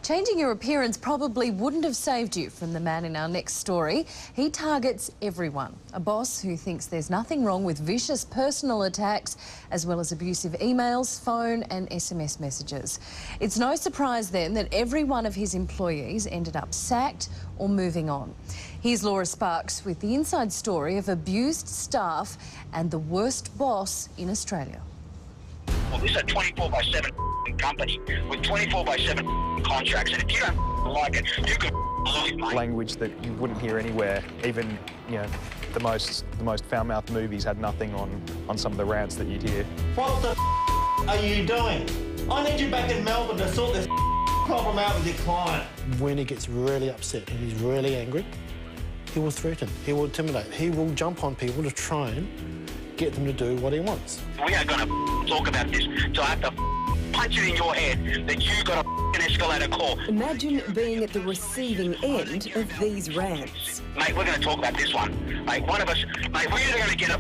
Changing your appearance probably wouldn't have saved you from the man in our next story. He targets everyone. A boss who thinks there's nothing wrong with vicious personal attacks, as well as abusive emails, phone and SMS messages. It's no surprise then that every one of his employees ended up sacked or moving on. Here's Laura Sparks with the inside story of abused staff and the worst boss in Australia. Well, this is a 24/7 company with 24/7 contracts, and if you don't like it, you could leave, mate. Language that you wouldn't hear anywhere. Even, you know, the most foul-mouthed movies had nothing on some of the rants that you'd hear. What the are you doing? I need you back in Melbourne to sort this problem out with your client. When he gets really upset and he's really angry, he will threaten, he will intimidate, he will jump on people to try and get them to do what he wants. We are going to talk about this, so I have to punch it in your head that you got an escalator call. Imagine being at the receiving end of these rants. Mate, we're going to talk about this one. Mate, one of us, mate, we're either going to get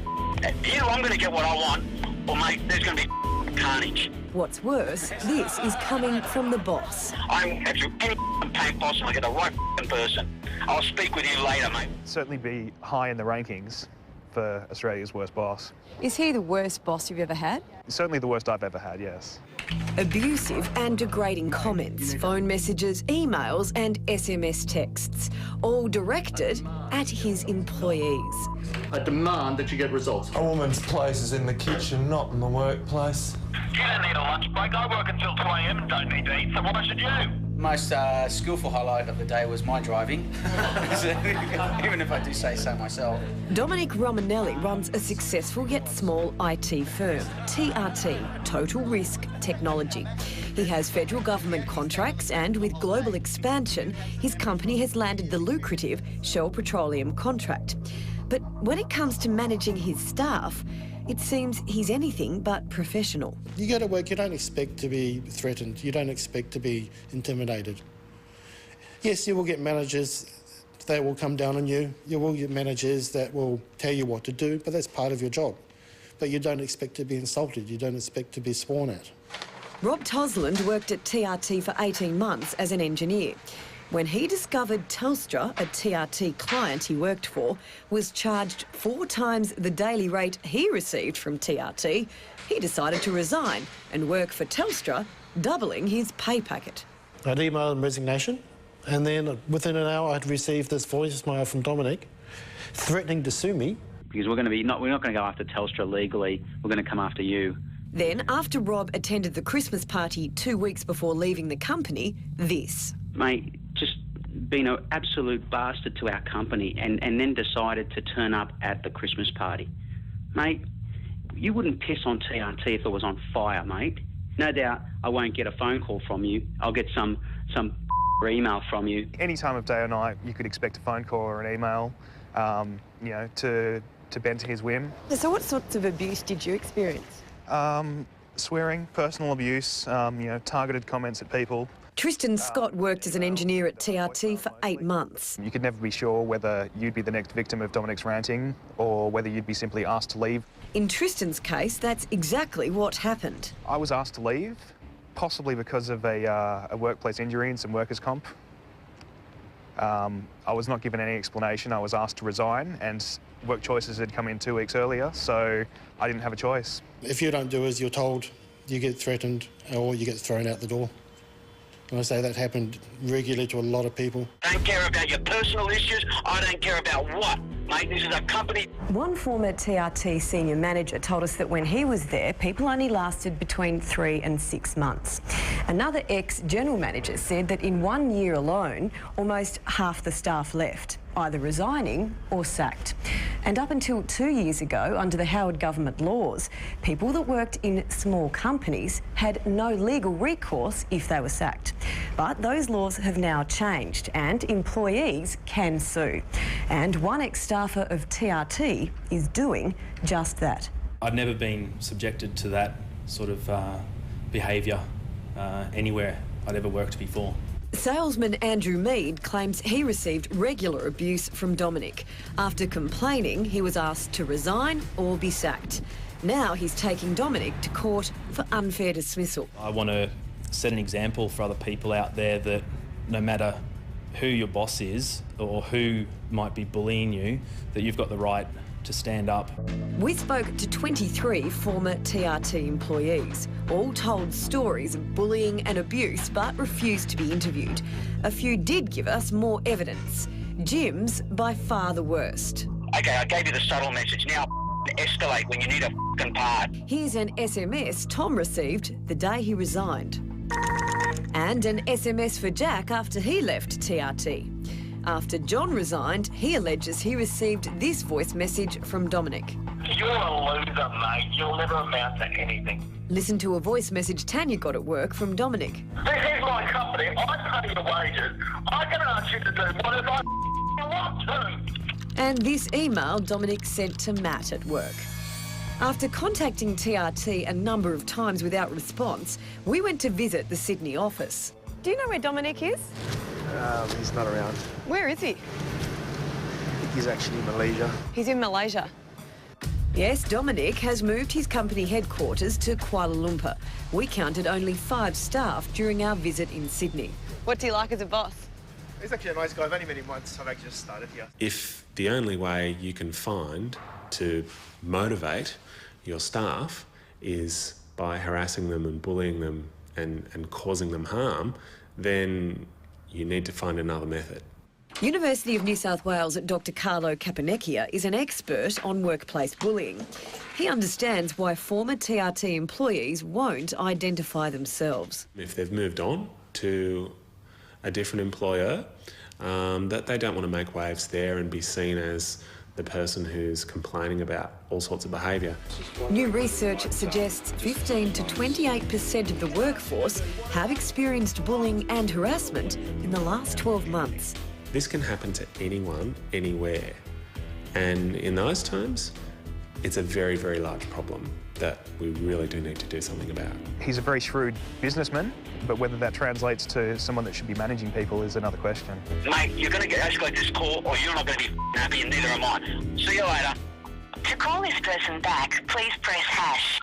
either I'm going to get what I want, or mate, there's going to be carnage. What's worse, this is coming from the boss. I'm have you any paint boss and I get the right person. I'll speak with you later, mate. Certainly be high in the rankings for Australia's worst boss. Is he the worst boss you've ever had? Certainly the worst I've ever had, yes. Abusive and degrading comments, phone messages, emails and SMS texts, all directed at his employees. I demand that you get results. A woman's place is in the kitchen, not in the workplace. You don't need a lunch break. I work until 2 a.m. and don't need to eat, so why should you? Most skillful highlight of the day was my driving, even if I do say so myself. Domenic Romanelli runs a successful yet small IT firm, TRT, Total Risk Technology. He has federal government contracts and with global expansion, his company has landed the lucrative Shell Petroleum contract. But when it comes to managing his staff, it seems he's anything but professional. You go to work, you don't expect to be threatened, you don't expect to be intimidated. Yes, you will get managers that will come down on you, you will get managers that will tell you what to do, but that's part of your job. But you don't expect to be insulted, you don't expect to be sworn at. Rob Tosland worked at TRT for 18 months as an engineer. When he discovered Telstra, a TRT client he worked for, was charged 4 times the daily rate he received from TRT, he decided to resign and work for Telstra, doubling his pay packet. I'd emailed him resignation, and then within an hour I'd received this voicemail from Domenic threatening to sue me. Because we're not going to go after Telstra legally, we're going to come after you. Then, after Rob attended the Christmas party 2 weeks before leaving the company, this. Mate, just being an absolute bastard to our company and then decided to turn up at the Christmas party. Mate, you wouldn't piss on TRT if it was on fire, mate. No doubt I won't get a phone call from you. I'll get some email from you. Any time of day or night, you could expect a phone call or an email, you know, to bend to his whim. So what sorts of abuse did you experience? Swearing, personal abuse, you know, targeted comments at people. Tristan Scott worked as an engineer at TRT for 8 months. You could never be sure whether you'd be the next victim of Dominic's ranting or whether you'd be simply asked to leave. In Tristan's case, that's exactly what happened. I was asked to leave, possibly because of a workplace injury and some workers' comp. I was not given any explanation. I was asked to resign, and work choices had come in 2 weeks earlier, so I didn't have a choice. If you don't do as you're told, you get threatened or you get thrown out the door. And I say that happened regularly to a lot of people. I don't care about your personal issues. I don't care about what, mate. This is a company. One former TRT senior manager told us that when he was there, people only lasted between 3 and 6 months. Another ex-general manager said that in 1 year alone, almost half the staff left, either resigning or sacked. And up until 2 years ago, under the Howard government laws, people that worked in small companies had no legal recourse if they were sacked. But those laws have now changed and employees can sue. And one ex-staffer of TRT is doing just that. I'd never been subjected to that sort of behaviour anywhere I'd ever worked before. Salesman Andrew Mead claims he received regular abuse from Domenic. After complaining, he was asked to resign or be sacked. Now he's taking Domenic to court for unfair dismissal. I want to set an example for other people out there that no matter who your boss is or who might be bullying you, that you've got the right to stand up. We spoke to 23 former TRT employees. All told stories of bullying and abuse, but refused to be interviewed. A few did give us more evidence. Jim's by far the worst. Okay, I gave you the subtle message. Now escalate when you need a fucking part. Here's an SMS Tom received the day he resigned. And an SMS for Jack after he left TRT. After John resigned, he alleges he received this voice message from Domenic. You're a loser, mate. You'll never amount to anything. Listen to a voice message Tanya got at work from Domenic. This is my company. I pay your wages. I can ask you to do whatever I want to. And this email Domenic sent to Matt at work. After contacting TRT a number of times without response, we went to visit the Sydney office. Do you know where Domenic is? He's not around. Where is he? I think he's actually in Malaysia. He's in Malaysia. Yes, Domenic has moved his company headquarters to Kuala Lumpur. We counted only 5 staff during our visit in Sydney. What's he like as a boss? He's actually a nice guy. I've only met him once. I've actually just started here. If the only way you can find to motivate your staff is by harassing them and bullying them and causing them harm, then you need to find another method. University of New South Wales Dr Carlo Caponecchia is an expert on workplace bullying. He understands why former TRT employees won't identify themselves. If they've moved on to a different employer, that they don't want to make waves there and be seen as the person who's complaining about all sorts of behaviour. New research suggests 15 to 28% of the workforce have experienced bullying and harassment in the last 12 months. This can happen to anyone, anywhere. And in those terms, it's a very, very large problem that we really do need to do something about. He's a very shrewd businessman, but whether that translates to someone that should be managing people is another question. Mate, you're going to get escalate this call or you're not going to be happy and neither am I. See you later. To call this person back, please press #.